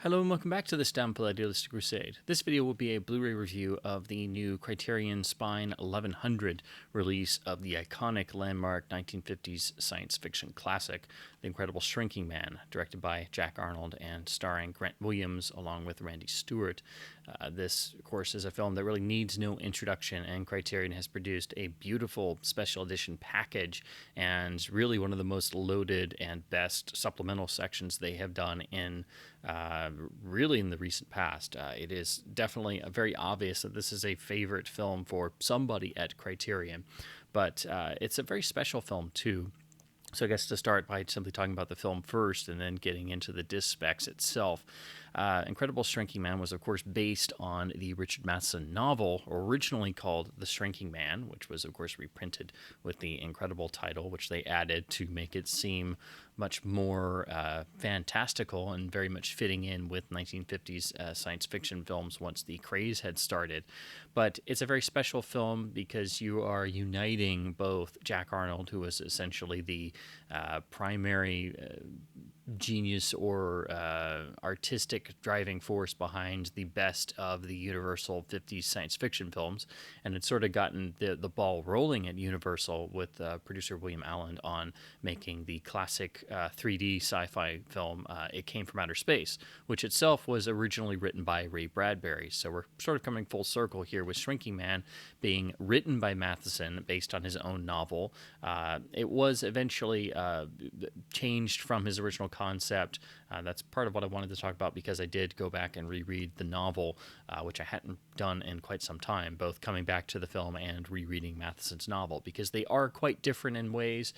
Hello and welcome back to this Downplay Idealistic Crusade. This video will be a Blu-ray review of the new Criterion Spine 1100 release of the iconic landmark 1950s science fiction classic, The Incredible Shrinking Man, directed by Jack Arnold and starring Grant Williams along with Randy Stewart. This, of course, is a film that really needs no introduction, and Criterion has produced a beautiful special edition package and really one of the most loaded and best supplemental sections they have done in really in the recent past. It is definitely very obvious that this is a favorite film for somebody at Criterion, but it's a very special film too. So I guess to start by simply talking about the film first and then getting into the disc specs itself. Incredible Shrinking Man was, of course, based on the Richard Matheson novel, originally called The Shrinking Man, which was, of course, reprinted with the Incredible title, which they added to make it seem much more fantastical and very much fitting in with 1950s science fiction films once the craze had started. But it's a very special film because you are uniting both Jack Arnold, who was essentially the primary genius or artistic driving force behind the best of the Universal 50s science fiction films, and had sort of gotten the ball rolling at Universal with producer William Allen on making the classic 3D sci-fi film It Came from Outer Space, which itself was originally written by Ray Bradbury. So we're sort of coming full circle here with Shrinking Man being written by Matheson based on his own novel. It was eventually changed from his original concept. That's part of what I wanted to talk about because I did go back and reread the novel, which I hadn't done in quite some time, both coming back to the film and rereading Matheson's novel, because they are quite different in ways,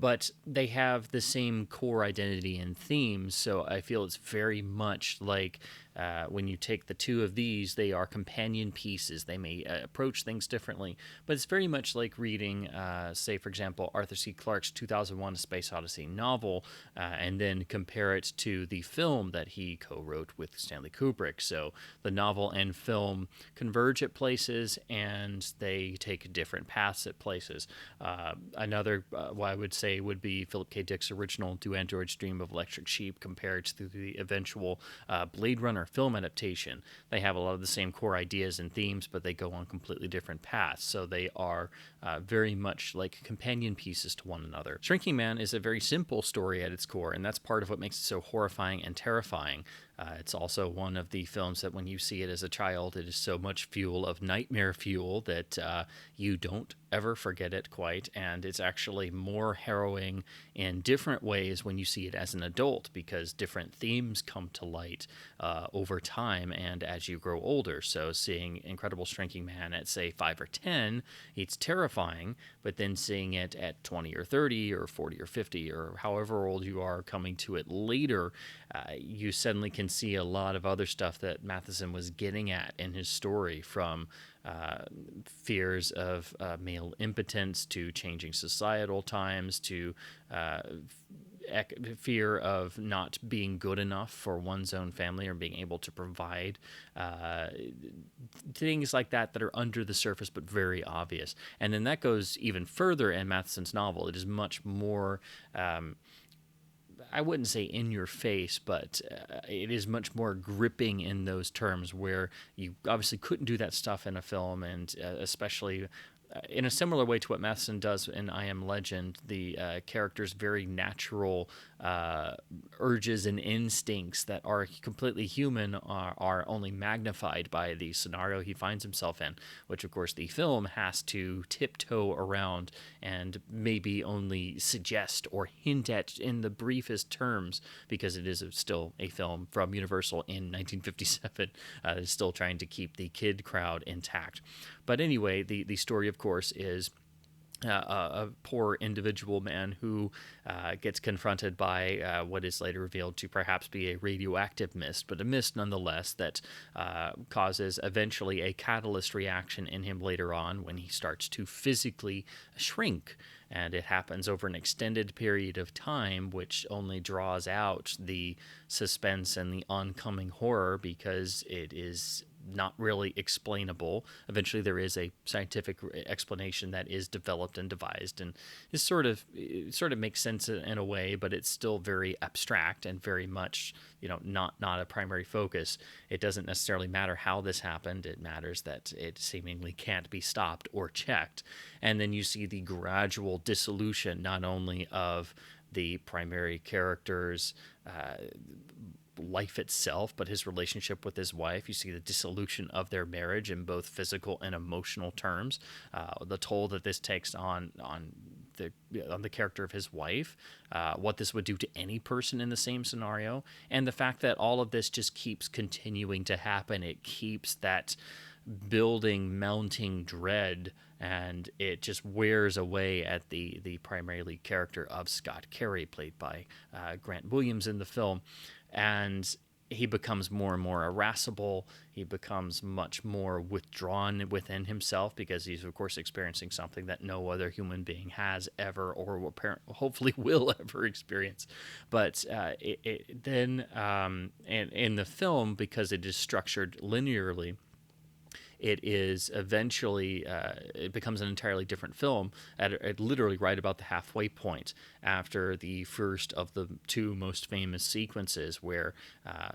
but they have the same core identity and themes. So I feel it's very much like when you take the two of these, they are companion pieces. They may approach things differently, but it's very much like reading, say, for example, Arthur C. Clarke's 2001: A Space Odyssey novel, and then compare it to the film that he co-wrote with Stanley Kubrick. So the novel and film converge at places, and they take different paths at places. Another, what I would say, would be Philip K. Dick's original Do Androids Dream of Electric Sheep compared to the eventual Blade Runner film adaptation. They have a lot of the same core ideas and themes, but they go on completely different paths. So they are very much like companion pieces to one another. Shrinking Man is a very simple story at its core, and that's part of what makes it so horrifying and terrifying. It's also one of the films that when you see it as a child, it is so much fuel of nightmare fuel that you don't ever forget it quite, and it's actually more harrowing in different ways when you see it as an adult, because different themes come to light over time and as you grow older. So seeing Incredible Shrinking Man at, say, 5 or 10, it's terrifying, but then seeing it at 20 or 30 or 40 or 50 or however old you are coming to it later, you suddenly can see a lot of other stuff that Matheson was getting at in his story, from fears of male impotence to changing societal times to fear of not being good enough for one's own family or being able to provide, things like that that are under the surface but very obvious. And then that goes even further in Matheson's novel. It is much more I wouldn't say in your face, but it is much more gripping in those terms, where you obviously couldn't do that stuff in a film, and especially in a similar way to what Matheson does in I Am Legend, the character's very natural urges and instincts that are completely human are only magnified by the scenario he finds himself in, which of course the film has to tiptoe around and maybe only suggest or hint at in the briefest terms, because it is still a film from Universal in 1957. It's still trying to keep the kid crowd intact. But anyway, the story, of course, is a poor individual man who gets confronted by what is later revealed to perhaps be a radioactive mist, but a mist nonetheless that causes eventually a catalyst reaction in him later on when he starts to physically shrink. And it happens over an extended period of time, which only draws out the suspense and the oncoming horror, because it is not really explainable. Eventually, there is a scientific explanation that is developed and devised, and is it sort of makes sense in a way, but it's still very abstract and very much, not a primary focus. It doesn't necessarily matter how this happened. It matters that it seemingly can't be stopped or checked. And then you see the gradual dissolution, not only of the primary character's life itself, but his relationship with his wife. You see the dissolution of their marriage in both physical and emotional terms. The toll that this takes on the character of his wife, what this would do to any person in the same scenario, and the fact that all of this just keeps continuing to happen. It keeps that building, mounting dread, and it just wears away at the primary lead character of Scott Carey, played by Grant Williams in the film. And he becomes more and more irascible. He becomes much more withdrawn within himself, because he's, of course, experiencing something that no other human being has ever, or hopefully will ever experience. But then in the film, because it is structured linearly, it is eventually, it becomes an entirely different film at literally right about the halfway point, after the first of the two most famous sequences, where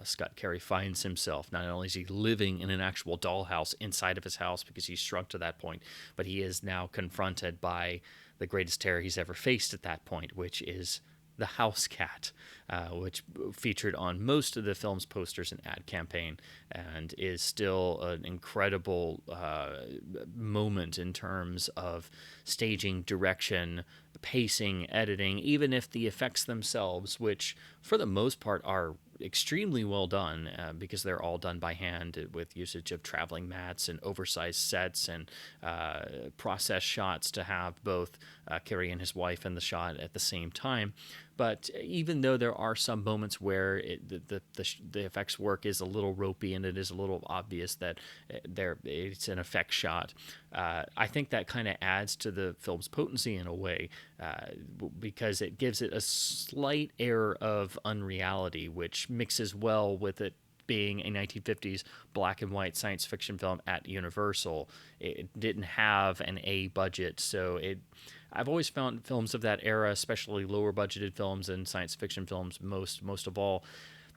Scott Carey finds himself, not only is he living in an actual dollhouse inside of his house because he's shrunk to that point, but he is now confronted by the greatest terror he's ever faced at that point, which is the house cat, which featured on most of the film's posters and ad campaign, and is still an incredible moment in terms of staging, direction, pacing, editing, even if the effects themselves, which for the most part are extremely well done, because they're all done by hand with usage of traveling mats and oversized sets and process shots to have both Carey and his wife in the shot at the same time. But even though there are some moments where the effects work is a little ropey and it is a little obvious that it's an effect shot, I think that kind of adds to the film's potency in a way, because it gives it a slight air of unreality, which mixes well with it being a 1950s black and white science fiction film at Universal. It didn't have an A budget, so I've always found films of that era, especially lower budgeted films and science fiction films, most of all,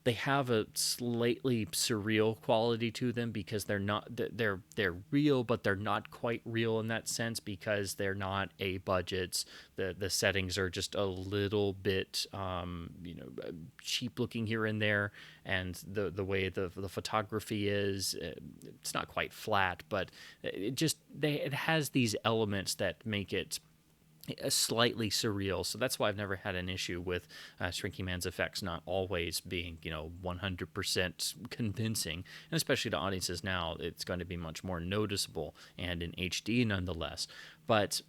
they have a slightly surreal quality to them, because they're real, but they're not quite real in that sense, because they're not A budgets. The settings are just a little bit cheap looking here and there, and the way the photography is, it's not quite flat, but it has these elements that make it slightly surreal. So that's why I've never had an issue with Shrinking Man's effects not always being 100% convincing, and especially to audiences now, it's going to be much more noticeable and in HD nonetheless. But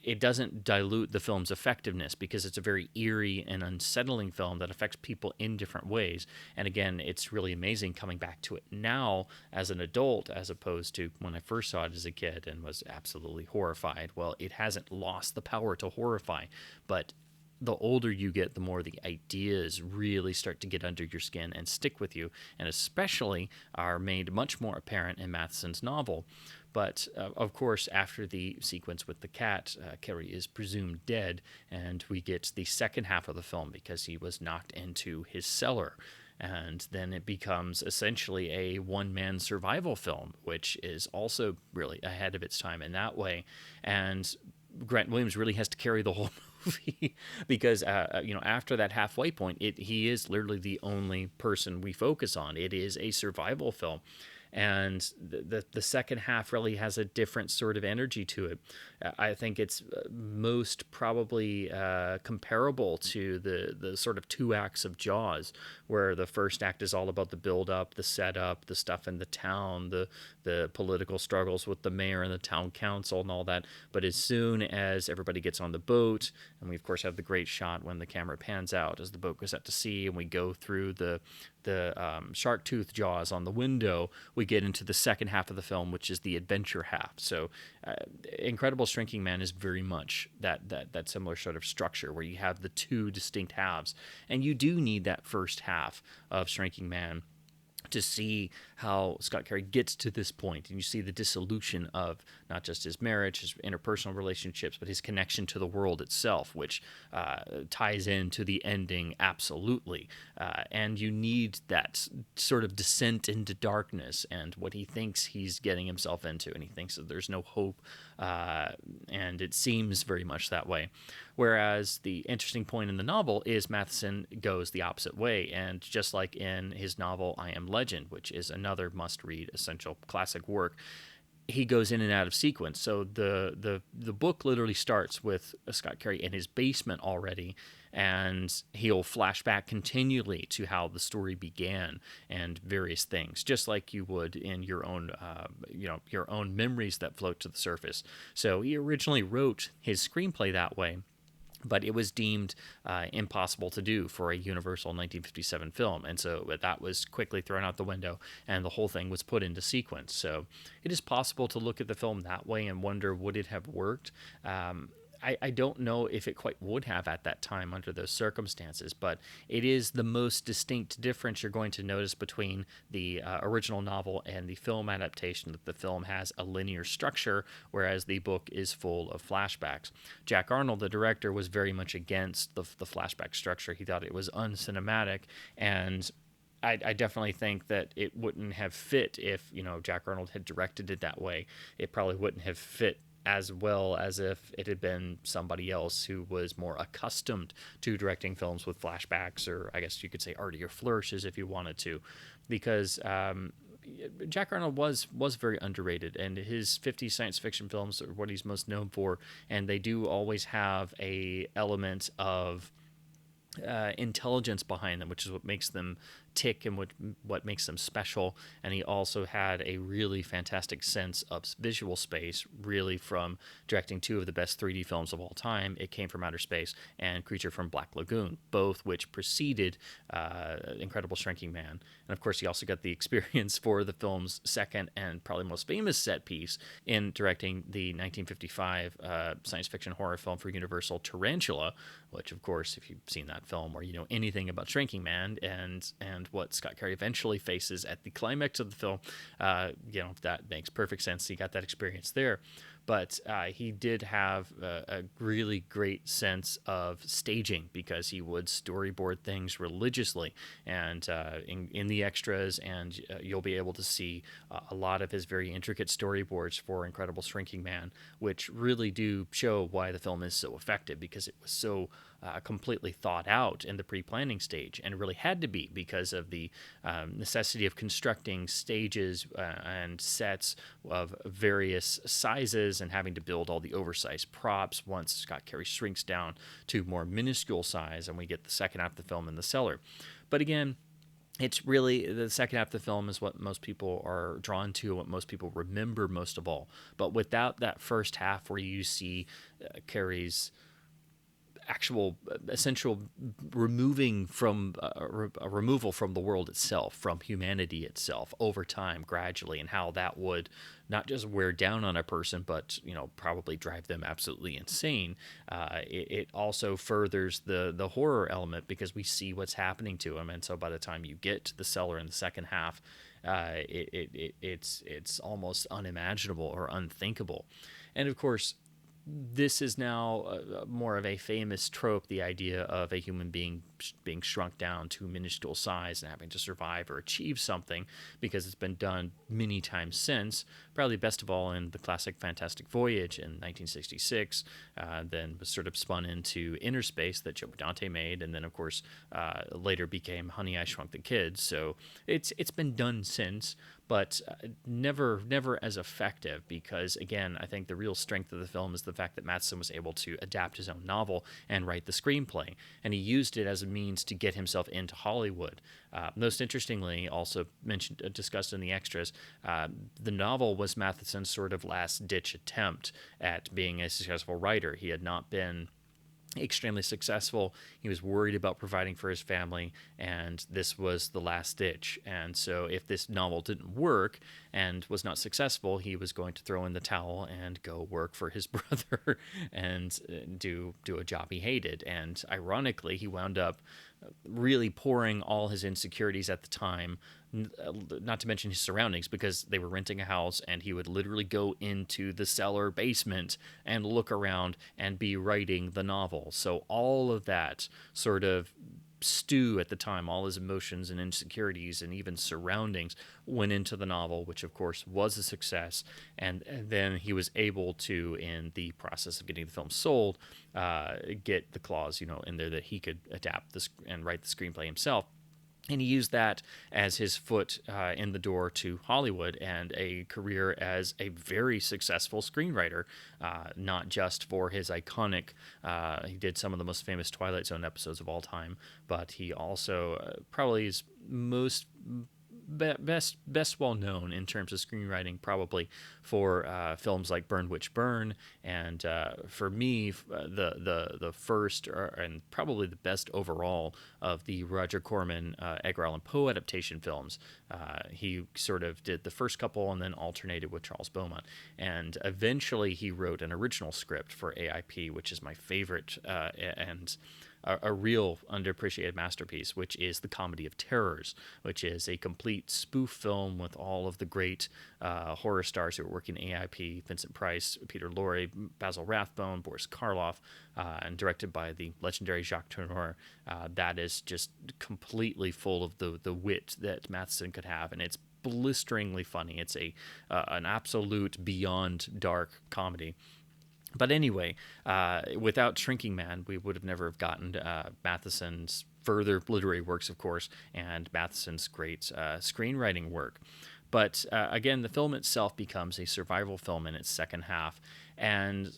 it doesn't dilute the film's effectiveness, because it's a very eerie and unsettling film that affects people in different ways. And again, it's really amazing coming back to it now as an adult, as opposed to when I first saw it as a kid and was absolutely horrified. Well, it hasn't lost the power to horrify, but the older you get, the more the ideas really start to get under your skin and stick with you, and especially are made much more apparent in Matheson's novel. But, of course, after the sequence with the cat, Carey is presumed dead, and we get the second half of the film because he was knocked into his cellar. And then it becomes essentially a one-man survival film, which is also really ahead of its time in that way. And Grant Williams really has to carry the whole movie because, after that halfway point, he is literally the only person we focus on. It is a survival film. And the second half really has a different sort of energy to it. I think it's most probably comparable to the sort of two acts of Jaws, where the first act is all about the build-up, the setup, the stuff in the town, the political struggles with the mayor and the town council and all that. But as soon as everybody gets on the boat, and we of course have the great shot when the camera pans out as the boat goes out to sea, and we go through the shark tooth jaws on the window, we get into the second half of the film, which is the adventure half. So Incredible Shrinking Man is very much that similar sort of structure where you have the two distinct halves, and you do need that first half of Shrinking Man to see how Scott Carey gets to this point, and you see the dissolution of not just his marriage, his interpersonal relationships, but his connection to the world itself, which ties into the ending absolutely. And you need that sort of descent into darkness and what he thinks he's getting himself into, and he thinks that there's no hope, and it seems very much that way. Whereas the interesting point in the novel is Matheson goes the opposite way, and just like in his novel I Am Legend, which is another must-read essential classic work, he goes in and out of sequence. So the book literally starts with Scott Carey in his basement already, and he'll flash back continually to how the story began and various things, just like you would in your own your own memories that float to the surface. So he originally wrote his screenplay that way, but it was deemed impossible to do for a Universal 1957 film, and so that was quickly thrown out the window, and the whole thing was put into sequence. So it is possible to look at the film that way and wonder, would it have worked? I don't know if it quite would have at that time under those circumstances, but it is the most distinct difference you're going to notice between the original novel and the film adaptation, that the film has a linear structure, whereas the book is full of flashbacks. Jack Arnold, the director, was very much against the flashback structure. He thought it was uncinematic, and I definitely think that it wouldn't have fit if, Jack Arnold had directed it that way. It probably wouldn't have fit as well as if it had been somebody else who was more accustomed to directing films with flashbacks, or I guess you could say artier flourishes if you wanted to, because Jack Arnold was very underrated, and his 50s science fiction films are what he's most known for, and they do always have a element of intelligence behind them, which is what makes them tick and what makes them special. And he also had a really fantastic sense of visual space, really, from directing two of the best 3D films of all time, It Came from Outer Space and Creature from Black Lagoon, both which preceded Incredible Shrinking Man. And of course, he also got the experience for the film's second and probably most famous set piece in directing the 1955 science fiction horror film for Universal, Tarantula, which, of course, if you've seen that film or you know anything about Shrinking Man and what Scott Carey eventually faces at the climax of the film, that makes perfect sense. He got that experience there. But he did have a really great sense of staging, because he would storyboard things religiously, and in the extras, and you'll be able to see a lot of his very intricate storyboards for Incredible Shrinking Man, which really do show why the film is so effective, because it was so completely thought out in the pre-planning stage, and it really had to be because of the necessity of constructing stages and sets of various sizes, and having to build all the oversized props once Scott Carey shrinks down to more minuscule size, and we get the second half of the film in the cellar. But again, it's really the second half of the film is what most people are drawn to, what most people remember most of all. But without that first half where you see Carey's actual essential removal from the world itself, from humanity itself over time, gradually, and how that would not just wear down on a person, but probably drive them absolutely insane. It also furthers the horror element, because we see what's happening to him, and so by the time you get to the cellar in the second half, it's almost unimaginable or unthinkable. And of course, this is now more of a famous trope, the idea of a human being being shrunk down to minuscule size and having to survive or achieve something, because it's been done many times since, probably best of all in the classic Fantastic Voyage in 1966, then was sort of spun into Inner Space that Joe Dante made, and then of course later became Honey, I Shrunk the Kids. So it's been done since, but never as effective, because again, I think the real strength of the film is the fact that Matheson was able to adapt his own novel and write the screenplay, and he used it as a means to get himself into Hollywood. Most interestingly, also discussed in the extras, the novel was Matheson's sort of last-ditch attempt at being a successful writer. He had not been extremely successful. He was worried about providing for his family, and this was the last ditch. And so if this novel didn't work and was not successful, he was going to throw in the towel and go work for his brother and do a job he hated. And ironically, he wound up really pouring all his insecurities at the time, not to mention his surroundings, because they were renting a house and he would literally go into the cellar basement and look around and be writing the novel. So all of that sort of stew at the time, all his emotions and insecurities and even surroundings went into the novel, which of course was a success. And then he was able to, in the process of getting the film sold, get the clause, in there that he could adapt this and write the screenplay himself. And he used that as his foot in the door to Hollywood and a career as a very successful screenwriter, not just for his iconic, he did some of the most famous Twilight Zone episodes of all time, but he also probably is most best well known in terms of screenwriting, probably for films like Burn Witch Burn, and for me, the first and probably the best overall of the Roger Corman Edgar Allan Poe adaptation films. He sort of did the first couple and then alternated with Charles Beaumont, and eventually he wrote an original script for AIP, which is my favorite and a real underappreciated masterpiece, which is The Comedy of Terrors, which is a complete spoof film with all of the great horror stars who were working AIP: Vincent Price, Peter Lorre, Basil Rathbone, Boris Karloff, and directed by the legendary Jacques Tourneur. That is just completely full of the wit that Matheson could have, and it's blisteringly funny. It's an absolute beyond dark comedy. But anyway, without Shrinking Man, we would have never have gotten Matheson's further literary works, of course, and Matheson's great screenwriting work. But again, the film itself becomes a survival film in its second half, and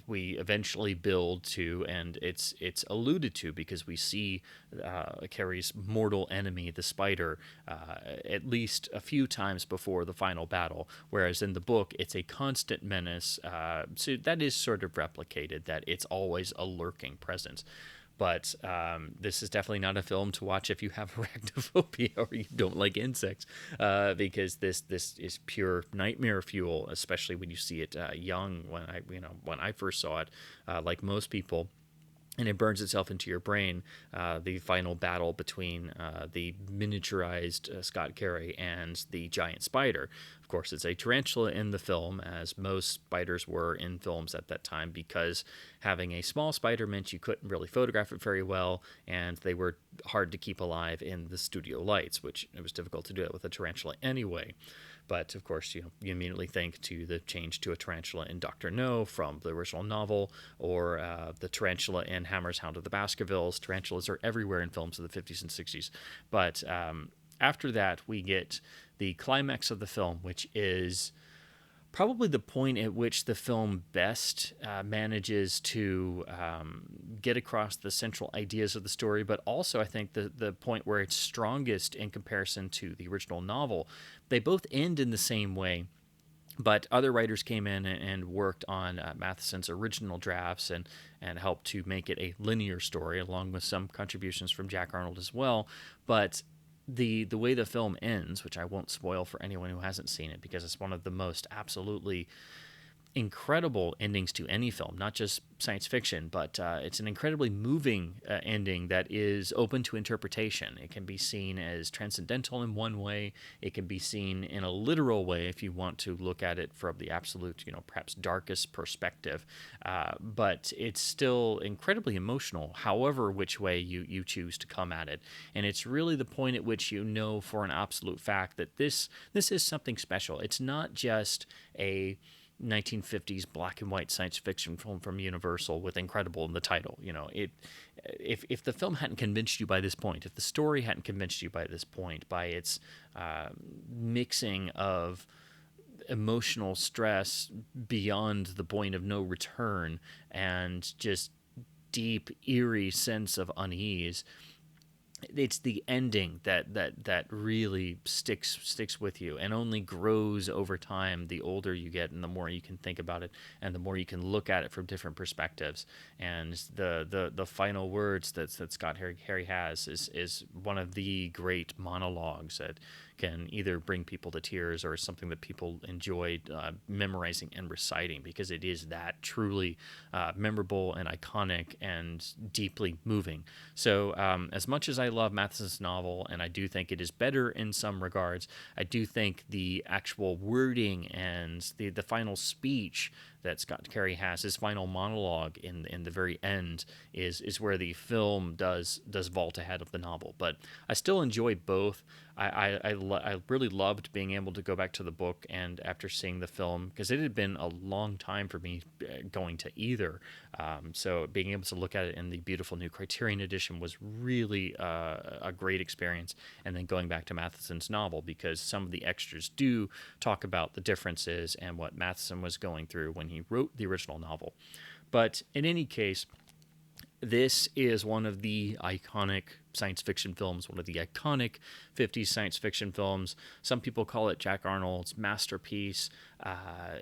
we eventually build to, and it's alluded to because we see Carrie's mortal enemy, the spider, at least a few times before the final battle, whereas in the book it's a constant menace. So that is sort of replicated, that it's always a lurking presence. But this is definitely not a film to watch if you have arachnophobia or you don't like insects, because this is pure nightmare fuel, especially when you see it young. When I first saw it, like most people. And it burns itself into your brain, the final battle between the miniaturized Scott Carey and the giant spider. Of course, it's a tarantula in the film, as most spiders were in films at that time, because having a small spider meant you couldn't really photograph it very well, and they were hard to keep alive in the studio lights, which it was difficult to do it with a tarantula anyway. But of course, you immediately think to the change to a tarantula in Dr. No from the original novel, or the tarantula in Hammer's Hound of the Baskervilles. Tarantulas are everywhere in films of the 50s and 60s. But after that, we get the climax of the film, which is probably the point at which the film best manages to get across the central ideas of the story, but also I think the point where it's strongest in comparison to the original novel. They both end in the same way, but other writers came in and worked on Matheson's original drafts and helped to make it a linear story, along with some contributions from Jack Arnold as well. But the way the film ends, which I won't spoil for anyone who hasn't seen it, because it's one of the most absolutely incredible endings to any film, not just science fiction, but it's an incredibly moving ending that is open to interpretation. It can be seen as transcendental in one way. It can be seen in a literal way if you want to look at it from the absolute, perhaps darkest perspective. But it's still incredibly emotional, however which way you choose to come at it. And it's really the point at which you know for an absolute fact that this is something special. It's not just a 1950s black and white science fiction film from Universal with incredible in the title. If the film hadn't convinced you by this point, if the story hadn't convinced you by this point, by its mixing of emotional stress beyond the point of no return and just deep, eerie sense of unease, it's the ending that really sticks with you and only grows over time the older you get and the more you can think about it and the more you can look at it from different perspectives. And the final words that Scott Harry has is one of the great monologues that can either bring people to tears or something that people enjoy memorizing and reciting, because it is that truly memorable and iconic and deeply moving. So as much as I love Matheson's novel, and I do think it is better in some regards, I do think the actual wording and the final speech that Scott Carey has, his final monologue in the very end, is where the film does vault ahead of the novel. But I still enjoy both. I really loved being able to go back to the book, and after seeing the film, because it had been a long time for me going to either. So being able to look at it in the beautiful new Criterion edition was really a great experience. And then going back to Matheson's novel, because some of the extras do talk about the differences and what Matheson was going through when he wrote the original novel. But in any case, this is one of the iconic science fiction films, one of the iconic 50s science fiction films. Some people call it Jack Arnold's masterpiece.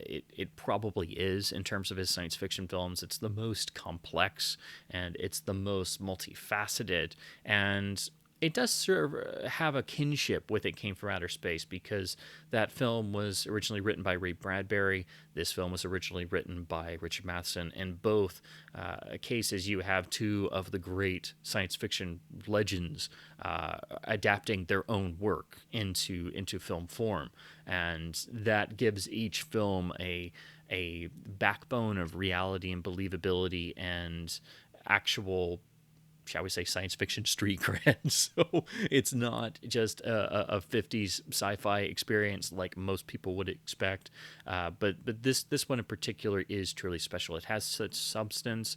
It probably is in terms of his science fiction films. It's the most complex, and it's the most multifaceted, and it does sort of have a kinship with It Came from Outer Space, because that film was originally written by Ray Bradbury. This film was originally written by Richard Matheson. In both cases, you have two of the great science fiction legends adapting their own work into film form, and that gives each film a backbone of reality and believability and actual, shall we say, science fiction street cred. So it's not just a 50s sci-fi experience like most people would expect, but this one in particular is truly special. It has such substance.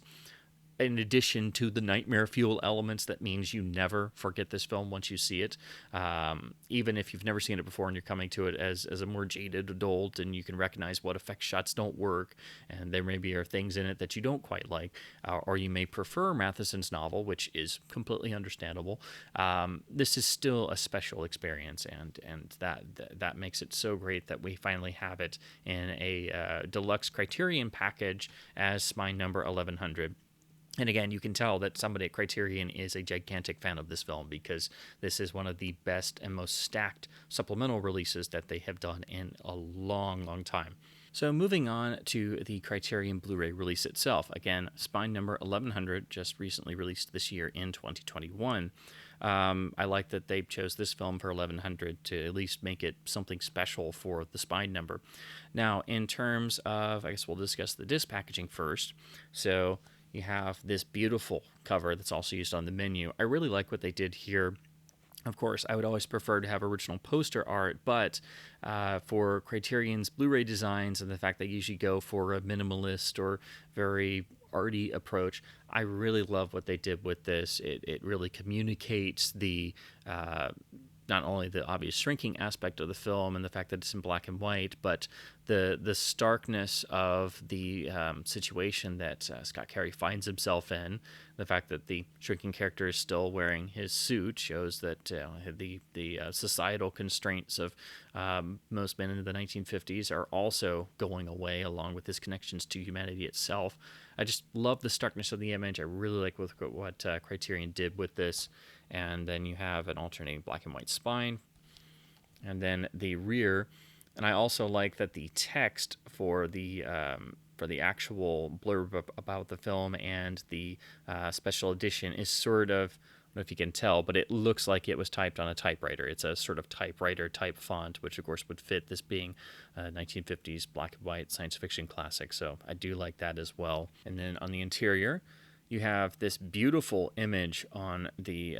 In addition to the nightmare fuel elements, that means you never forget this film once you see it. Even if you've never seen it before and you're coming to it as a more jaded adult, and you can recognize what effect shots don't work, and there maybe are things in it that you don't quite like, or you may prefer Matheson's novel, which is completely understandable. This is still a special experience, and that makes it so great that we finally have it in a deluxe Criterion package as Spine number 1100. And again, you can tell that somebody at Criterion is a gigantic fan of this film, because this is one of the best and most stacked supplemental releases that they have done in a long, long time. So moving on to the Criterion Blu-ray release itself. Again, Spine number 1100, just recently released this year in 2021. I like that they chose this film for 1100 to at least make it something special for the Spine number. Now, in terms of, I guess we'll discuss the disc packaging first. So you have this beautiful cover that's also used on the menu. I really like what they did here. Of course, I would always prefer to have original poster art, but for Criterion's Blu-ray designs and the fact they usually go for a minimalist or very arty approach, I really love what they did with this. It really communicates the not only the obvious shrinking aspect of the film and the fact that it's in black and white, but the starkness of the situation that Scott Carey finds himself in. The fact that the shrinking character is still wearing his suit shows that the societal constraints of most men in the 1950s are also going away, along with his connections to humanity itself. I just love the starkness of the image. I really like what Criterion did with this. And then you have an alternating black and white spine. And then the rear. And I also like that the text for the actual blurb about the film and the special edition is sort of, I don't know if you can tell, but it looks like it was typed on a typewriter. It's a sort of typewriter type font, which of course would fit this being a 1950s black and white science fiction classic. So I do like that as well. And then on the interior, you have this beautiful image on the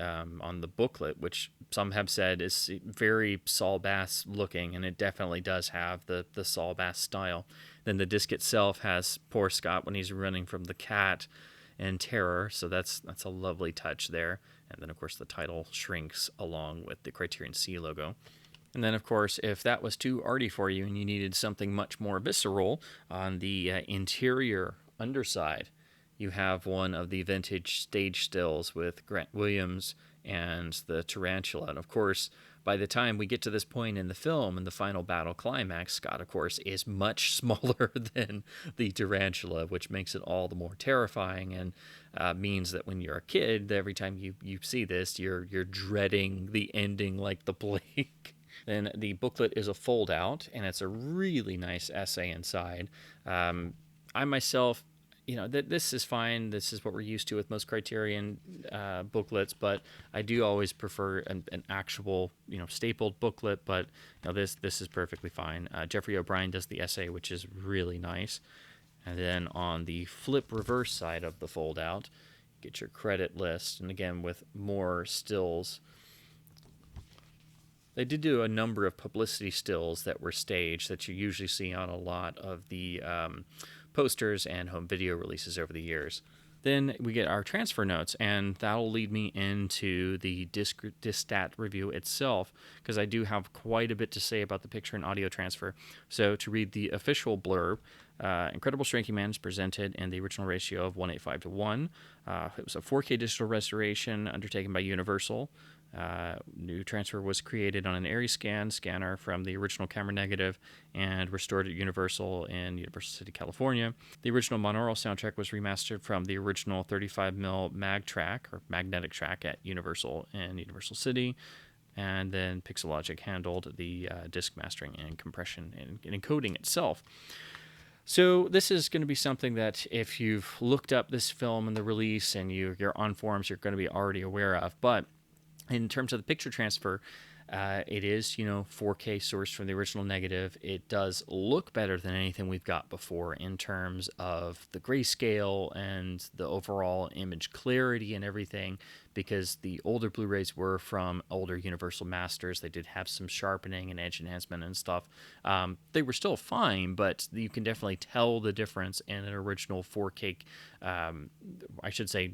booklet, which some have said is very Saul Bass looking, and it definitely does have the Saul Bass style. Then the disc itself has poor Scott when he's running from the cat in terror, so that's a lovely touch there. And then, of course, the title shrinks along with the Criterion C logo. And then, of course, if that was too arty for you and you needed something much more visceral, on the interior underside, you have one of the vintage stage stills with Grant Williams and the tarantula. And, of course, by the time we get to this point in the film, in the final battle climax, Scott, of course, is much smaller than the tarantula, which makes it all the more terrifying, and means that when you're a kid, every time you see this, you're dreading the ending like the plague. Then the booklet is a fold out, and it's a really nice essay inside. I myself, this is fine. This is what we're used to with most Criterion booklets, but I do always prefer an actual, stapled booklet. But this is perfectly fine. Jeffrey O'Brien does the essay, which is really nice. And then on the flip reverse side of the fold out, get your credit list, and again with more stills. They did do a number of publicity stills that were staged that you usually see on a lot of the posters and home video releases over the years. Then we get our transfer notes, and that'll lead me into the disc stat review itself, because I do have quite a bit to say about the picture and audio transfer. So to read the official blurb, Incredible Shrinking Man is presented in the original ratio of 1:8:5. It was a 4K digital restoration undertaken by Universal. New transfer was created on an ARRI scanner from the original camera negative and restored at Universal in Universal City, California. The original monaural soundtrack was remastered from the original 35mm mag track or magnetic track at Universal in Universal City. And then Pixelogic handled the disc mastering and compression and encoding itself. So this is going to be something that if you've looked up this film and the release and you're on forums, you're going to be already aware of. But in terms of the picture transfer, it is, 4K sourced from the original negative. It does look better than anything we've got before in terms of the grayscale and the overall image clarity and everything, because the older Blu-rays were from older Universal Masters. They did have some sharpening and edge enhancement and stuff. They were still fine, but you can definitely tell the difference in an original 4K,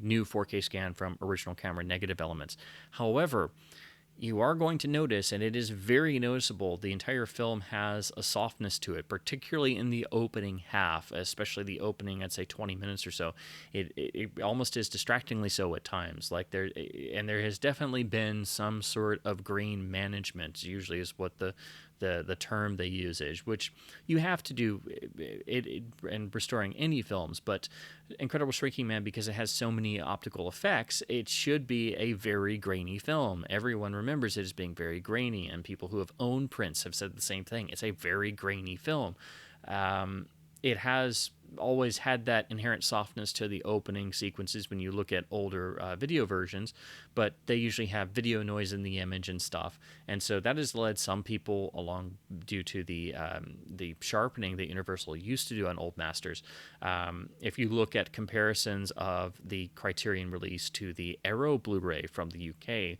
new 4K scan from original camera negative elements. However, you are going to notice, and it is very noticeable, the entire film has a softness to it, particularly in the opening half, especially the opening, I'd say 20 minutes or so. It almost is distractingly so at times. There has definitely been some sort of grain management, usually is what the term they use is, which you have to do in restoring any films. But Incredible Shrinking Man, because it has so many optical effects, it should be a very grainy film. Everyone remembers it as being very grainy, and people who have owned prints have said the same thing. It's a very grainy film. It has always had that inherent softness to the opening sequences when you look at older video versions, but they usually have video noise in the image and stuff, and so that has led some people along due to the sharpening that Universal used to do on old masters. If you look at comparisons of the Criterion release to the Arrow Blu-ray from the UK,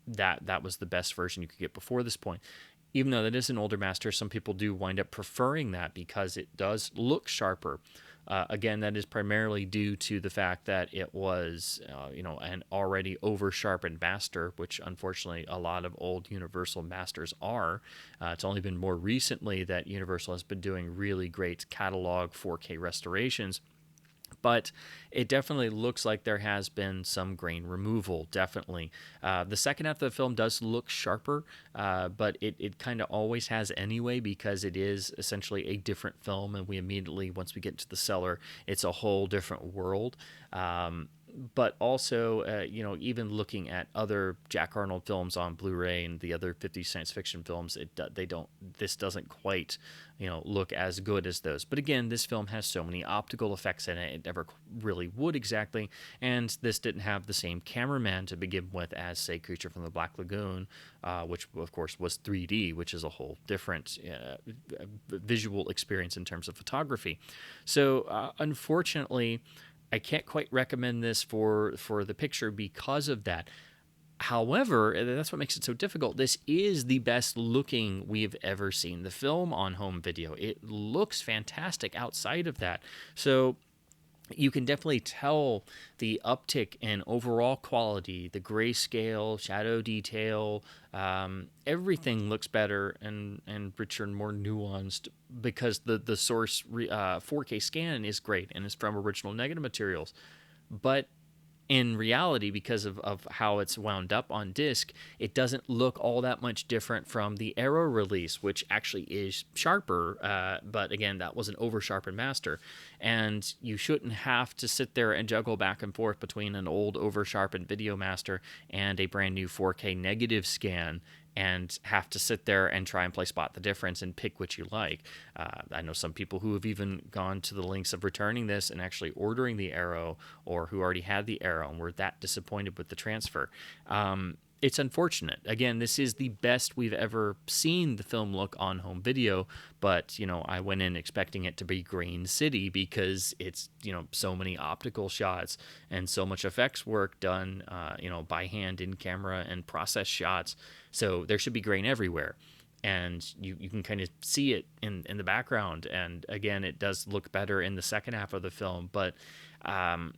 that was the best version you could get before this point. Even though that is an older master, some people do wind up preferring that because it does look sharper. Again, that is primarily due to the fact that it was, an already over-sharpened master, which unfortunately a lot of old Universal masters are. It's only been more recently that Universal has been doing really great catalog 4K restorations. But it definitely looks like there has been some grain removal, definitely. The second half of the film does look sharper, but it kind of always has anyway, because it is essentially a different film, and we immediately, once we get into the cellar, it's a whole different world. But also, even looking at other Jack Arnold films on Blu-ray and the other 50 science fiction films, this doesn't quite, look as good as those. But again, this film has so many optical effects in it, it never really would exactly, and this didn't have the same cameraman to begin with as, say, Creature from the Black Lagoon, which, of course, was 3D, which is a whole different visual experience in terms of photography. So, unfortunately, I can't quite recommend this for the picture because of that. However, that's what makes it so difficult. This is the best looking we've ever seen the film on home video. It looks fantastic outside of that. So you can definitely tell the uptick in overall quality, the grayscale, shadow detail, everything looks better and richer and more nuanced because the source 4K scan is great and is from original negative materials. But in reality, because of how it's wound up on disc, it doesn't look all that much different from the Arrow release, which actually is sharper. But again, that was an over-sharpened master. And you shouldn't have to sit there and juggle back and forth between an old over-sharpened video master and a brand new 4K negative scan and have to sit there and try and play spot the difference and pick what you like. I know some people who have even gone to the lengths of returning this and actually ordering the Arrow, or who already had the Arrow and were that disappointed with the transfer. It's unfortunate. Again, this is the best we've ever seen the film look on home video, but, I went in expecting it to be Green City because it's, so many optical shots and so much effects work done, by hand in camera and process shots. So there should be grain everywhere. And you can kind of see it in the background. And again, it does look better in the second half of the film, but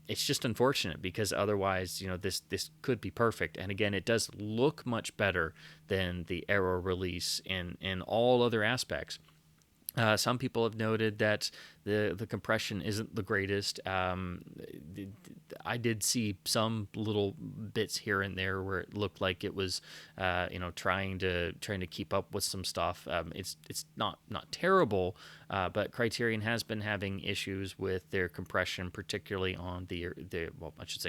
it's just unfortunate because otherwise, this could be perfect. And again, it does look much better than the Arrow release in all other aspects. Some people have noted that the compression isn't the greatest. I did see some little bits here and there where it looked like it was, trying to keep up with some stuff. It's not terrible, but Criterion has been having issues with their compression, particularly on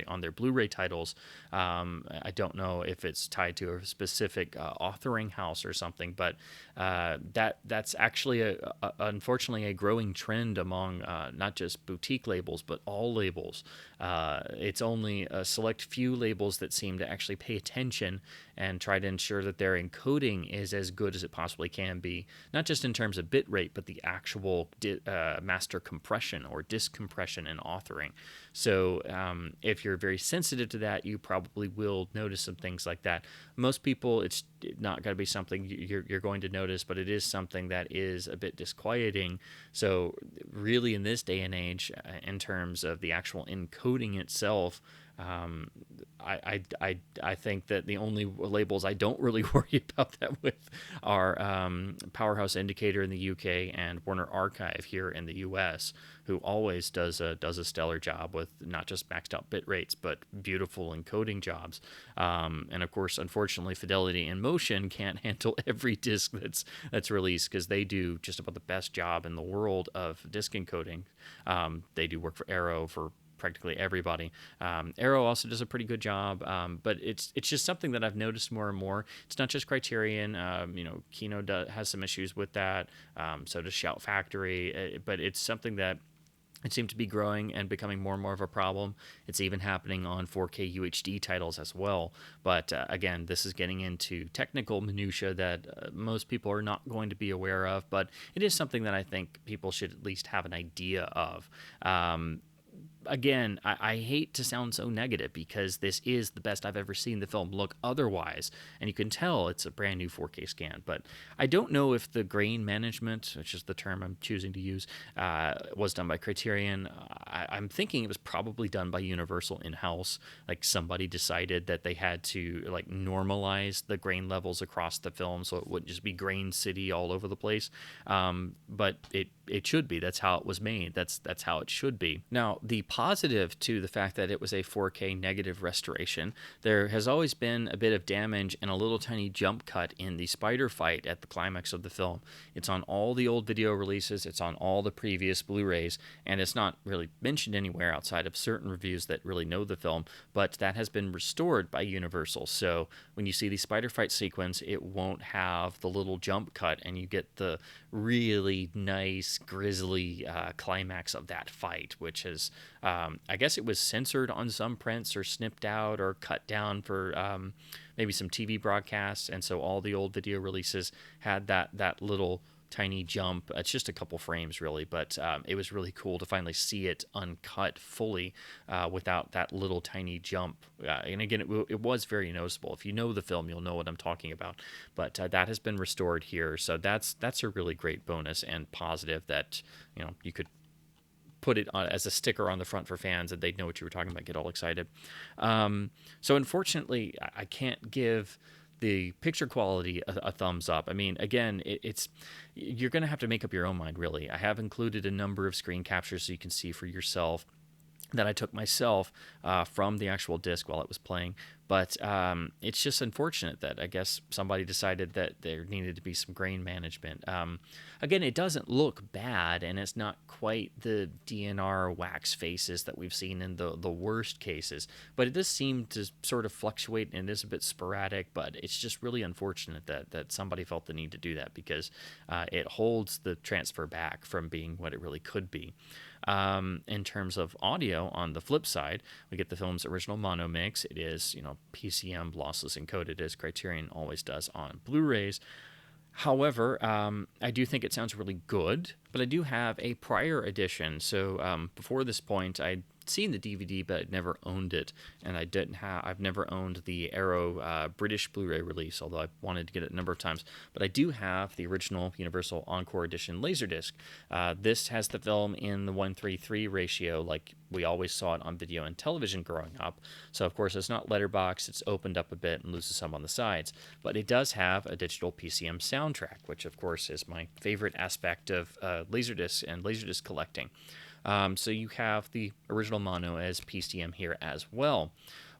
on their Blu-ray titles. I don't know if it's tied to a specific authoring house or something, but that's actually unfortunately a growing trend among not just boutique labels, but all labels. It's only a select few labels that seem to actually pay attention and try to ensure that their encoding is as good as it possibly can be, not just in terms of bit rate, but the actual master compression or disc compression and authoring. So if you're very sensitive to that, you probably will notice some things like that. Most people, it's not going to be something you're going to notice, but it is something that is a bit disquieting. So really in this day and age, in terms of the actual encoding itself, I think that the only labels I don't really worry about that with are Powerhouse Indicator in the UK and Warner Archive here in the US, who always does a stellar job with not just maxed out bit rates, but beautiful encoding jobs. And of course, unfortunately, Fidelity and Motion can't handle every disc that's released because they do just about the best job in the world of disc encoding. They do work for Arrow, for practically everybody. Arrow also does a pretty good job, but it's just something that I've noticed more and more. It's not just Criterion. Kino has some issues with that. So does Shout Factory. But it's something that it seems to be growing and becoming more and more of a problem. It's even happening on 4K UHD titles as well. But again, this is getting into technical minutia that most people are not going to be aware of. But it is something that I think people should at least have an idea of. Again, I hate to sound so negative because this is the best I've ever seen the film look otherwise, and you can tell it's a brand new 4K scan. But I don't know if the grain management, which is the term I'm choosing to use, was done by Criterion. I'm thinking it was probably done by Universal in-house. Like somebody decided that they had to normalize the grain levels across the film so it wouldn't just be Grain City all over the place. But it should be. That's how it was made. That's how it should be. Now, the positive to the fact that it was a 4K negative restoration, there has always been a bit of damage and a little tiny jump cut in the spider fight at the climax of the film. It's on all the old video releases, it's on all the previous Blu-rays, and it's not really mentioned anywhere outside of certain reviews that really know the film, but that has been restored by Universal. So when you see the spider fight sequence, it won't have the little jump cut, and you get the really nice, grisly climax of that fight, which is I guess it was censored on some prints or snipped out or cut down for maybe some TV broadcasts, and so all the old video releases had that little tiny jump. It's just a couple frames really, but it was really cool to finally see it uncut fully without that little tiny jump. And again, it was very noticeable. If you know the film, you'll know what I'm talking about. But that has been restored here, so that's a really great bonus and positive that you could put it on as a sticker on the front for fans and they'd know what you were talking about, get all excited. So unfortunately, I can't give the picture quality a thumbs up. I mean, again, you're going to have to make up your own mind, really. I have included a number of screen captures so you can see for yourself that I took myself from the actual disc while it was playing. But it's just unfortunate that I guess somebody decided that there needed to be some grain management. Again, it doesn't look bad, and it's not quite the DNR wax faces that we've seen in the worst cases, but it does seem to sort of fluctuate, and it is a bit sporadic. But it's just really unfortunate that somebody felt the need to do that, because it holds the transfer back from being what it really could be. In terms of audio, on the flip side, we get the film's original mono mix. It is, PCM lossless encoded, as Criterion always does on Blu-rays. However, I do think it sounds really good, but I do have a prior edition. So before this point, I'd seen the DVD, but I'd never owned it, and I've never owned the Arrow British Blu-ray release, although I wanted to get it a number of times. But I do have the original Universal Encore Edition Laserdisc. This has the film in the 1:3 ratio, like we always saw it on video and television growing up. So of course it's not letterbox, it's opened up a bit and loses some on the sides. But it does have a digital PCM soundtrack, which of course is my favorite aspect of Laserdisc and Laserdisc collecting. So you have the original mono as PCM here as well.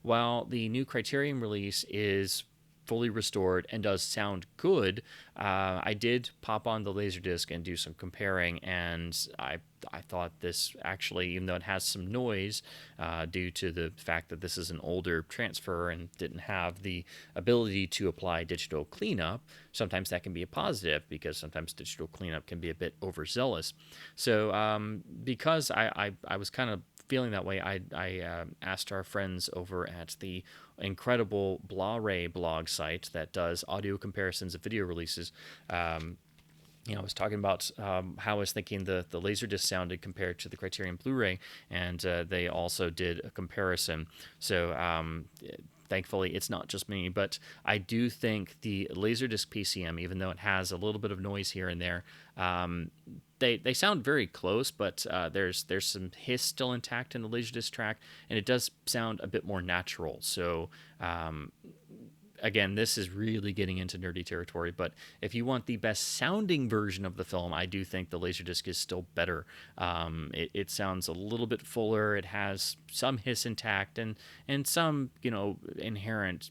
While the new Criterion release is fully restored and does sound good, I did pop on the Laserdisc and do some comparing, and I thought this actually, even though it has some noise due to the fact that this is an older transfer and didn't have the ability to apply digital cleanup, sometimes that can be a positive, because sometimes digital cleanup can be a bit overzealous. So because I was kind of feeling that way, I asked our friends over at the incredible Blu-ray blog site that does audio comparisons of video releases. I was talking about how I was thinking the Laserdisc sounded compared to the Criterion Blu-ray, and they also did a comparison. So thankfully, it's not just me, but I do think the Laserdisc PCM, even though it has a little bit of noise here and there, they sound very close, but there's some hiss still intact in the Laserdisc track, and it does sound a bit more natural. So again, this is really getting into nerdy territory, but if you want the best sounding version of the film, I do think the Laserdisc is still better. It sounds a little bit fuller. It has some hiss intact and some, inherent,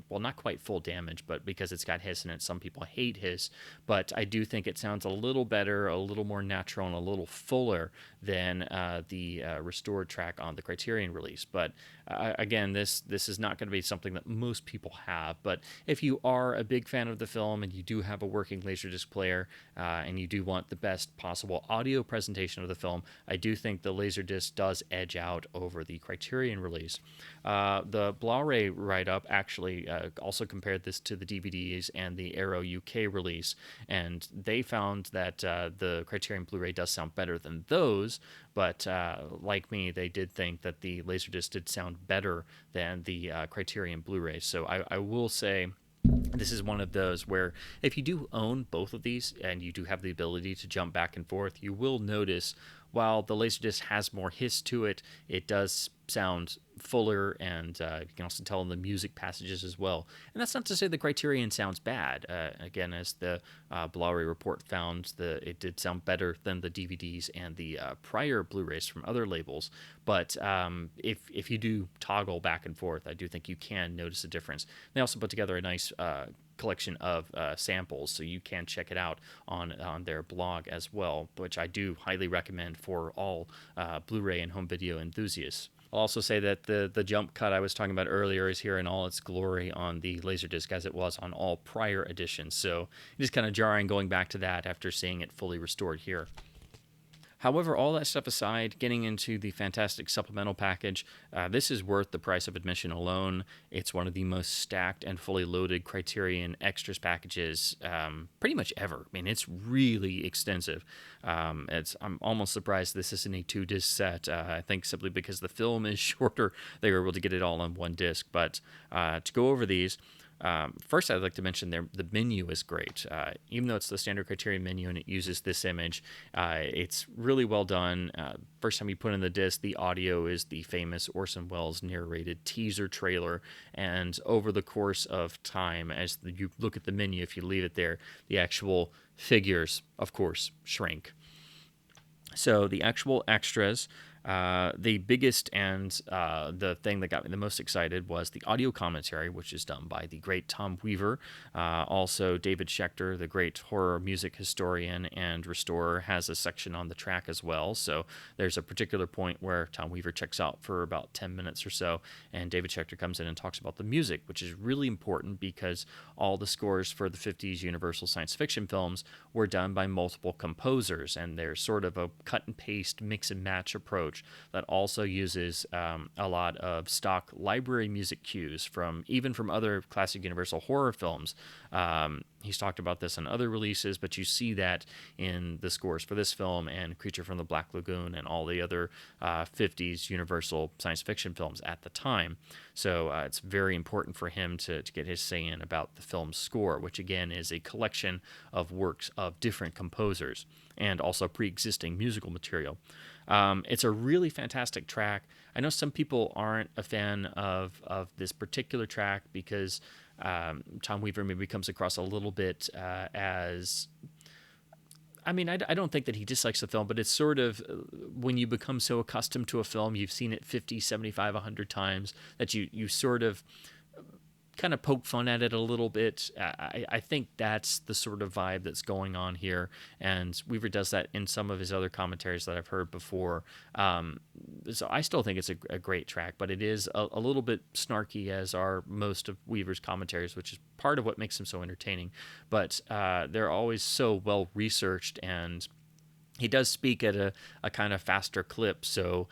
well, not quite full damage, but because it's got hiss in it, some people hate hiss. But I do think it sounds a little better, a little more natural, and a little fuller than the restored track on the Criterion release. But again, this is not going to be something that most people have. But if you are a big fan of the film and you do have a working Laserdisc player and you do want the best possible audio presentation of the film, I do think the Laserdisc does edge out over the Criterion release. The Blu-ray write-up actually also compared this to the DVDs and the Arrow UK release, and they found that the Criterion Blu-ray does sound better than those, but like me, they did think that the Laserdisc did sound better than the Criterion Blu-ray. So I will say this is one of those where if you do own both of these and you do have the ability to jump back and forth, you will notice while the Laserdisc has more hiss to it, it does sound fuller, and you can also tell in the music passages as well. And that's not to say the Criterion sounds bad. Again, as the Blu-ray report found, it did sound better than the DVDs and the prior Blu-rays from other labels. But if you do toggle back and forth, I do think you can notice a difference. They also put together a nice collection of samples, so you can check it out on their blog as well, which I do highly recommend for all Blu-ray and home video enthusiasts. I'll also say that the jump cut I was talking about earlier is here in all its glory on the Laserdisc, as it was on all prior editions, so it is kind of jarring going back to that after seeing it fully restored here. However, all that stuff aside, getting into the fantastic supplemental package, this is worth the price of admission alone. It's one of the most stacked and fully loaded Criterion Extras packages pretty much ever. I mean, it's really extensive. I'm almost surprised this isn't a 2-disc set. I think simply because the film is shorter, they were able to get it all on one disc. But to go over these, first, I'd like to mention the menu is great. Even though it's the standard Criterion menu and it uses this image, it's really well done. First time you put in the disc, the audio is the famous Orson Welles narrated teaser trailer, and over the course of time, as you look at the menu, if you leave it there, the actual figures, of course, shrink. So the actual extras The biggest and the thing that got me the most excited was the audio commentary, which is done by the great Tom Weaver. Also, David Schechter, the great horror music historian and restorer, has a section on the track as well. So there's a particular point where Tom Weaver checks out for about 10 minutes or so, and David Schechter comes in and talks about the music, which is really important because all the scores for the 50s Universal science fiction films were done by multiple composers, and there's sort of a cut and paste, mix and match approach that also uses a lot of stock library music cues from other classic Universal horror films. He's talked about this in other releases, but you see that in the scores for this film and Creature from the Black Lagoon and all the other 50s Universal science fiction films at the time. So it's very important for him to get his say in about the film's score, which again is a collection of works of different composers and also pre-existing musical material. It's a really fantastic track. I know some people aren't a fan of this particular track because Tom Weaver maybe comes across a little bit as... I mean, I don't think that he dislikes the film, but it's sort of when you become so accustomed to a film, you've seen it 50, 75, 100 times, that you sort of kind of poke fun at it a little bit. I think that's the sort of vibe that's going on here, and Weaver does that in some of his other commentaries that I've heard before. So I still think it's a great track, but it is a little bit snarky, as are most of Weaver's commentaries, which is part of what makes them so entertaining. But they're always so well researched, and he does speak at a kind of faster clip, so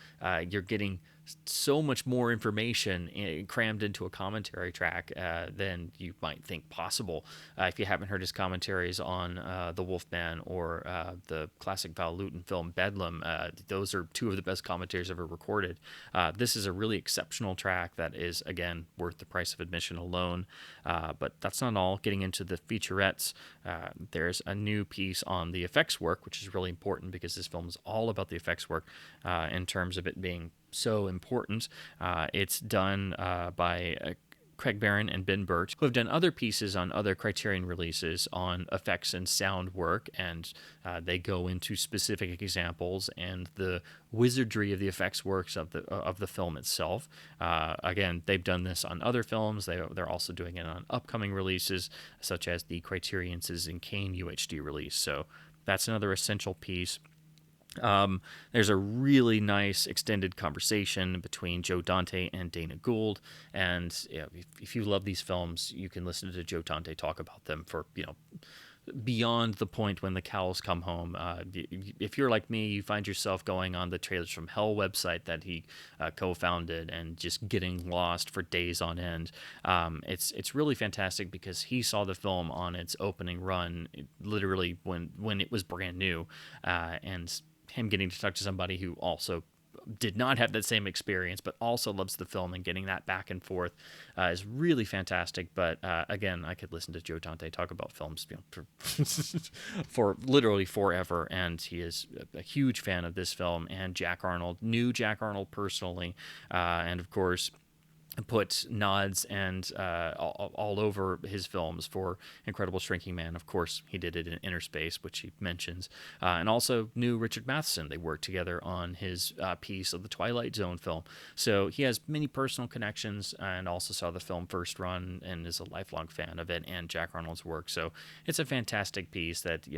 you're getting so much more information crammed into a commentary track than you might think possible. If you haven't heard his commentaries on The Wolfman or the classic Val Lewton film Bedlam, those are two of the best commentaries ever recorded. This is a really exceptional track that is, again, worth the price of admission alone. But that's not all. Getting into the featurettes, there's a new piece on the effects work, which is really important because this film is all about the effects work in terms of it being so important. It's done by Craig Barron and Ben Burtt, who have done other pieces on other Criterion releases on effects and sound work, and they go into specific examples and the wizardry of the effects works of the film itself. Again, they've done this on other films. They're also doing it on upcoming releases, such as the Criterion Citizen Kane UHD release. So that's another essential piece. There's a really nice extended conversation between Joe Dante and Dana Gould, and if you love these films, you can listen to Joe Dante talk about them for beyond the point when the cows come home. If you're like me, you find yourself going on the Trailers from Hell website that he co-founded and just getting lost for days on end. It's really fantastic because he saw the film on its opening run, literally when it was brand new, and him getting to talk to somebody who also did not have that same experience, but also loves the film, and getting that back and forth is really fantastic. But again, I could listen to Joe Dante talk about films for literally forever, and he is a huge fan of this film and Jack Arnold, knew Jack Arnold personally, and of course put nods and all over his films for Incredible Shrinking Man. Of course, he did it in Inner Space, which he mentions, and also knew Richard Matheson. They worked together on his piece of the Twilight Zone film. So he has many personal connections, and also saw the film first run and is a lifelong fan of it and Jack Arnold's work. So it's a fantastic piece that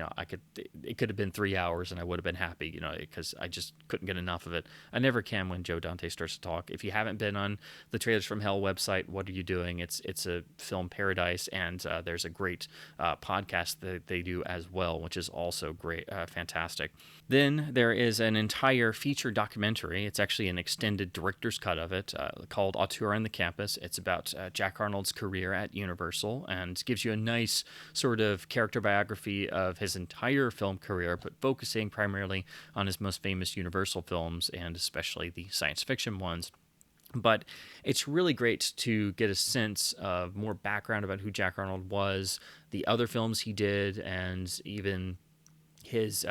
it could have been 3 hours and I would have been happy, because I just couldn't get enough of it. I never can when Joe Dante starts to talk. If you haven't been on the Trailers from Hell website, what are you doing? It's a film paradise, and there's a great podcast that they do as well, which is also great, fantastic. Then there is an entire feature documentary. It's actually an extended director's cut of it, called Auteur on the Campus. It's about Jack Arnold's career at Universal, and gives you a nice sort of character biography of his entire film career, but focusing primarily on his most famous Universal films, and especially the science fiction ones. But it's really great to get a sense of more background about who Jack Arnold was, the other films he did, and even his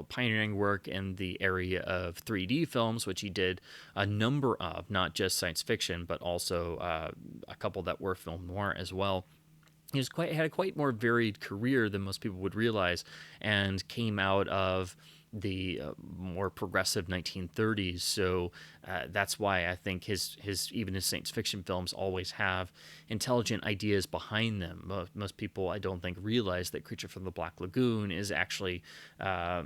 pioneering work in the area of 3D films, which he did a number of, not just science fiction, but also a couple that were film noir as well. He had a quite more varied career than most people would realize, and came out of the more progressive 1930s. So that's why I think his even his science fiction films always have intelligent ideas behind them. Most people, I don't think, realize that Creature from the Black Lagoon is actually a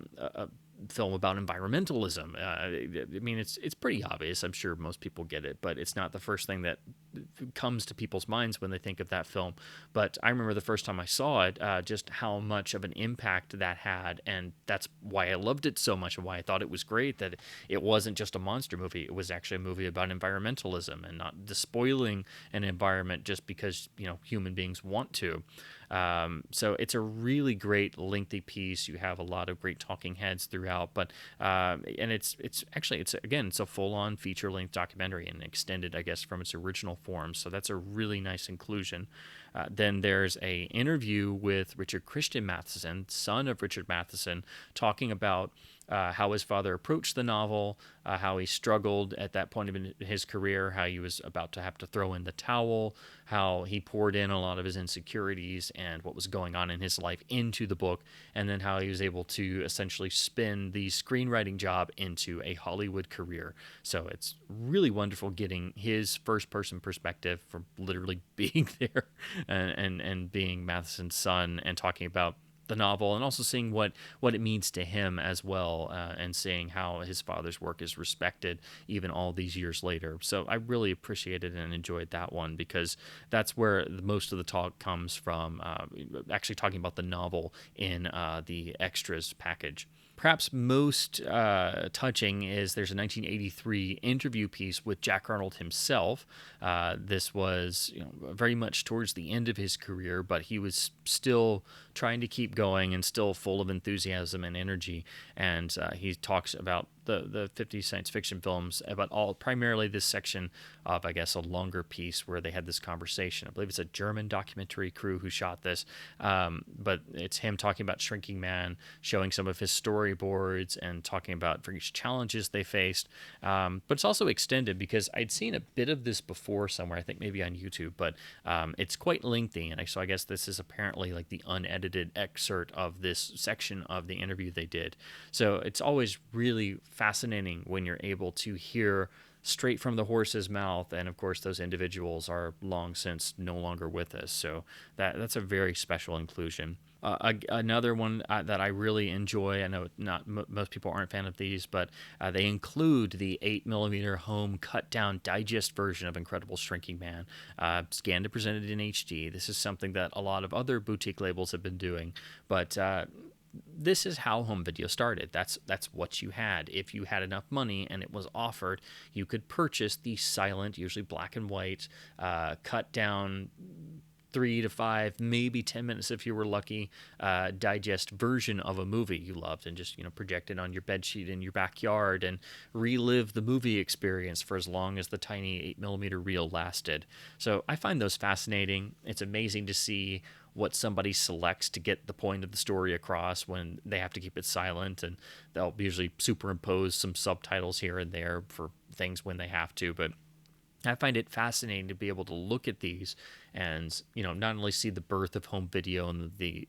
film about environmentalism. I mean, it's pretty obvious. I'm sure most people get it, but it's not the first thing that comes to people's minds when they think of that film. But I remember the first time I saw it, just how much of an impact that had, and that's why I loved it so much and why I thought it was great, that it wasn't just a monster movie. It was actually a movie about environmentalism and not despoiling an environment just because, you know, human beings want to. So it's a really great lengthy piece. You have a lot of great talking heads throughout, but and it's actually it's a full-on feature-length documentary and extended, I guess, from its original form. So that's a really nice inclusion. Then there's a interview with Richard Christian Matheson, son of Richard Matheson, talking about how his father approached the novel, how he struggled at that point in his career, how he was about to have to throw in the towel, how he poured in a lot of his insecurities and what was going on in his life into the book, and then how he was able to essentially spin the screenwriting job into a Hollywood career. So it's really wonderful getting his first-person perspective from literally being there and being Matheson's son and talking about the novel, and also seeing what it means to him as well, and seeing how his father's work is respected even all these years later. So I really appreciated and enjoyed that one, because that's where most of the talk comes from, actually talking about the novel in the extras package. Perhaps most touching is there's a 1983 interview piece with Jack Arnold himself. This was, you know, very much towards the end of his career, but he was still trying to keep going and still full of enthusiasm and energy. And he talks about the 50 science fiction films, about primarily this section of, I guess, a longer piece where they had this conversation. I believe it's a German documentary crew who shot this, but it's him talking about Shrinking Man, showing some of his storyboards and talking about various challenges they faced. But it's also extended because I'd seen a bit of this before somewhere, I think maybe on YouTube, but it's quite lengthy. And so I guess this is apparently like the unedited excerpt of this section of the interview they did. So it's always really fascinating when you're able to hear straight from the horse's mouth, and of course those individuals are long since no longer with us, so that's a very special inclusion. Another one that I really enjoy, I know most people aren't a fan of these, but they include the 8mm home cut down digest version of Incredible Shrinking Man, scanned and presented in HD. This is something that a lot of other boutique labels have been doing, but this is how home video started. That's what you had. If you had enough money and it was offered, you could purchase the silent, usually black and white, cut down 3 to 5, maybe 10 minutes if you were lucky, digest version of a movie you loved, and just, you know, project it on your bedsheet in your backyard and relive the movie experience for as long as the tiny 8mm reel lasted. So I find those fascinating. It's amazing to see what somebody selects to get the point of the story across when they have to keep it silent, and they'll usually superimpose some subtitles here and there for things when they have to. But I find it fascinating to be able to look at these and, you know, not only see the birth of home video and the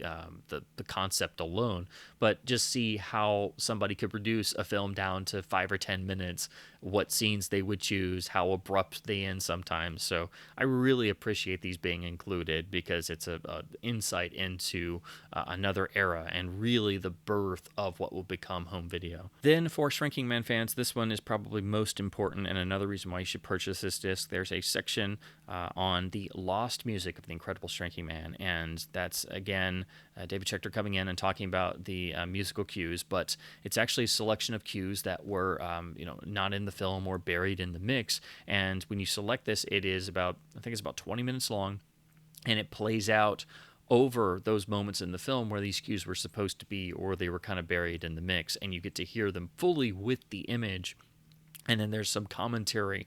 concept alone, but just see how somebody could reduce a film down to 5 or 10 minutes, what scenes they would choose, how abrupt they end sometimes. So I really appreciate these being included, because it's a insight into another era and really the birth of what will become home video. Then for Shrinking Man fans, this one is probably most important, and another reason why you should purchase this disc. There's a section on the lost music of The Incredible Shrinking Man, and that's, again, David Schechter coming in and talking about the musical cues, but it's actually a selection of cues that were not in the film or buried in the mix. And when you select this, it is about 20 minutes long, and it plays out over those moments in the film where these cues were supposed to be, or they were kind of buried in the mix, and you get to hear them fully with the image. And then there's some commentary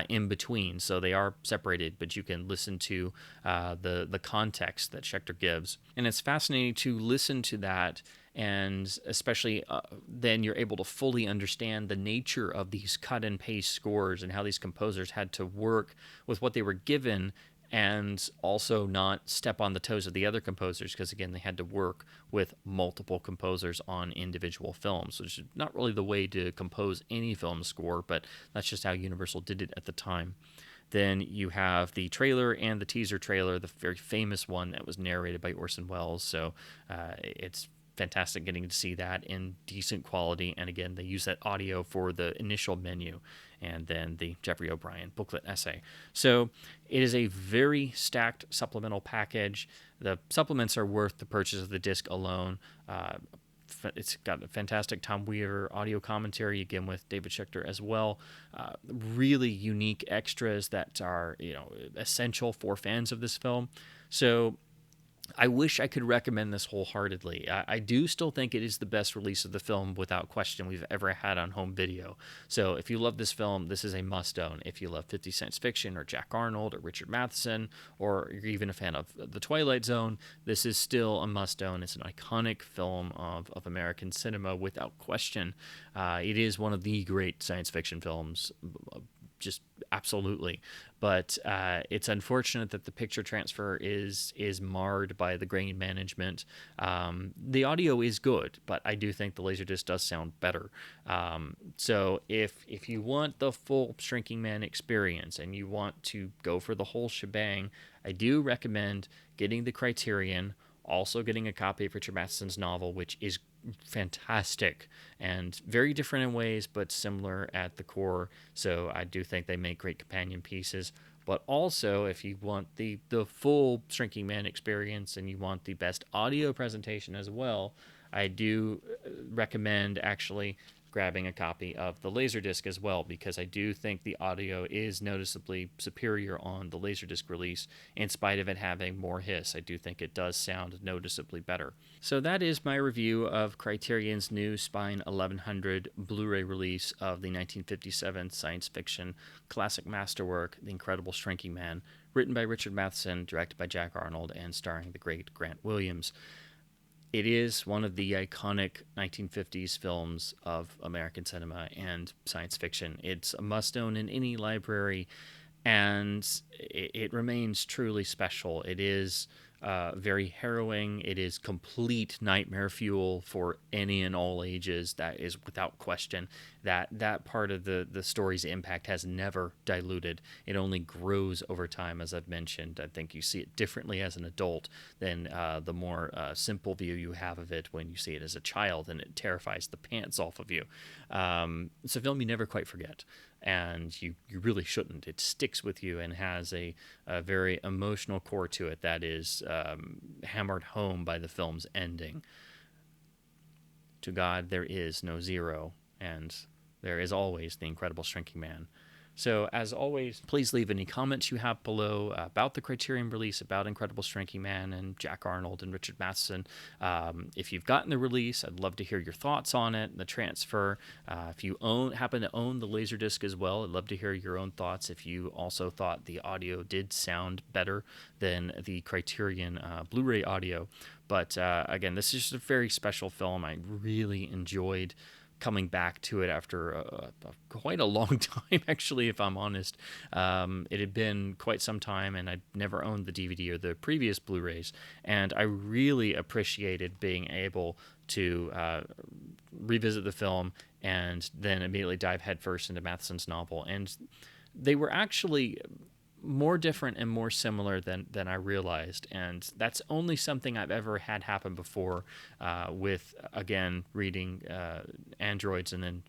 in between, so they are separated, but you can listen to the context that Schechter gives. And it's fascinating to listen to that, and especially then you're able to fully understand the nature of these cut and paste scores and how these composers had to work with what they were given and also not step on the toes of the other composers, because again, they had to work with multiple composers on individual films, which is not really the way to compose any film score, but that's just how Universal did it at the time. Then you have the trailer and the teaser trailer, the very famous one that was narrated by Orson Welles. So it's fantastic getting to see that in decent quality. And again, they use that audio for the initial menu and then the Jeffrey O'Brien booklet essay. So it is a very stacked supplemental package. The supplements are worth the purchase of the disc alone. It's got a fantastic Tom Weaver audio commentary, again with David Schechter as well. Really unique extras that are essential for fans of this film. So I wish I could recommend this wholeheartedly. I do still think it is the best release of the film, without question, we've ever had on home video. So if you love this film, this is a must-own. If you love 50 science fiction or Jack Arnold or Richard Matheson, or you're even a fan of The Twilight Zone, this is still a must-own. It's an iconic film of American cinema, without question. It is one of the great science fiction films, just absolutely. But it's unfortunate that the picture transfer is marred by the grain management. The audio is good, but I do think the Laserdisc does sound better. So if you want the full Shrinking Man experience and you want to go for the whole shebang, I do recommend getting the Criterion, also getting a copy of Richard Matheson's novel, which is fantastic and very different in ways, but similar at the core. So I do think they make great companion pieces. But also, if you want the full Shrinking Man experience and you want the best audio presentation as well, I do recommend actually grabbing a copy of the Laserdisc as well, because I do think the audio is noticeably superior on the Laserdisc release, in spite of it having more hiss. I do think it does sound noticeably better. So that is my review of Criterion's new Spine 1100 Blu-ray release of the 1957 science fiction classic masterwork, The Incredible Shrinking Man, written by Richard Matheson, directed by Jack Arnold, and starring the great Grant Williams. It is one of the iconic 1950s films of American cinema and science fiction. It's a must-own in any library, and it remains truly special. It is very harrowing. It is complete nightmare fuel for any and all ages. That is without question. That part of the story's impact has never diluted. It only grows over time, as I've mentioned. I think you see it differently as an adult than the more simple view you have of it when you see it as a child, and it terrifies the pants off of you. It's a film you never quite forget, and you really shouldn't. It sticks with you and has a very emotional core to it that is hammered home by the film's ending. To God, there is no zero, and there is always the Incredible Shrinking Man. So, as always, please leave any comments you have below about the Criterion release, about Incredible Shrinking Man and Jack Arnold and Richard Matheson. If you've gotten the release, I'd love to hear your thoughts on it, the transfer. If you happen to own the Laserdisc as well, I'd love to hear your own thoughts. If you also thought the audio did sound better than the Criterion Blu-ray audio. But again, this is just a very special film. I really enjoyed coming back to it after quite a long time, actually, if I'm honest. It had been quite some time, and I'd never owned the DVD or the previous Blu-rays, and I really appreciated being able to revisit the film and then immediately dive headfirst into Matheson's novel. And they were actually more different and more similar than I realized, and that's only something I've ever had happen before with, again, reading Androids and then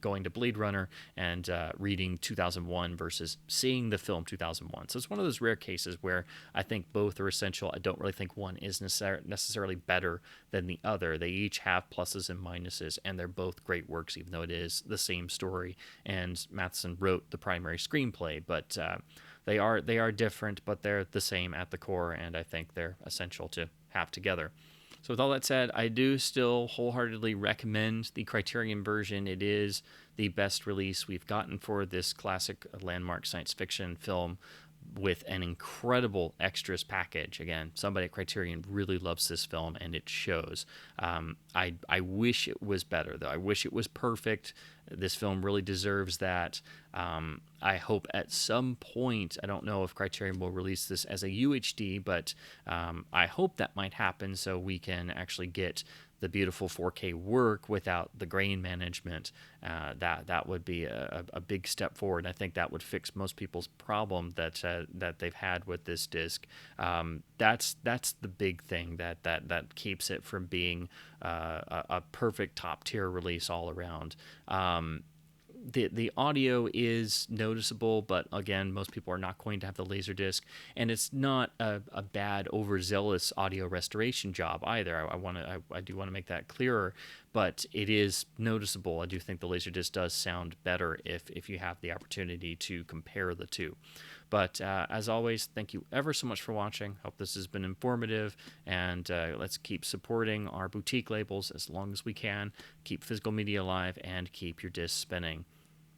going to Blade Runner and reading 2001 versus seeing the film 2001. So it's one of those rare cases where I think both are essential. I don't really think one is necessarily better than the other. They each have pluses and minuses, and they're both great works, even though it is the same story, and Matheson wrote the primary screenplay, but they are different, but they're the same at the core, and I think they're essential to have together. So with all that said, I do still wholeheartedly recommend the Criterion version. It is the best release we've gotten for this classic landmark science fiction film, with an incredible extras package. Again, somebody at Criterion really loves this film, and it shows. I wish it was better, though. I wish it was perfect. This film really deserves that. I hope at some point, I don't know if Criterion will release this as a UHD, but I hope that might happen so we can actually get the beautiful 4K work without the grain management. That would be a big step forward. I think that would fix most people's problem that they've had with this disc. That's the big thing that keeps it from being a perfect top tier release all around. The audio is noticeable, but again, most people are not going to have the Laserdisc, and it's not a bad, overzealous audio restoration job either. I do want to make that clearer, but it is noticeable. I do think the Laserdisc does sound better if you have the opportunity to compare the two. But as always, thank you ever so much for watching. Hope this has been informative, and let's keep supporting our boutique labels as long as we can. Keep physical media alive, and keep your discs spinning.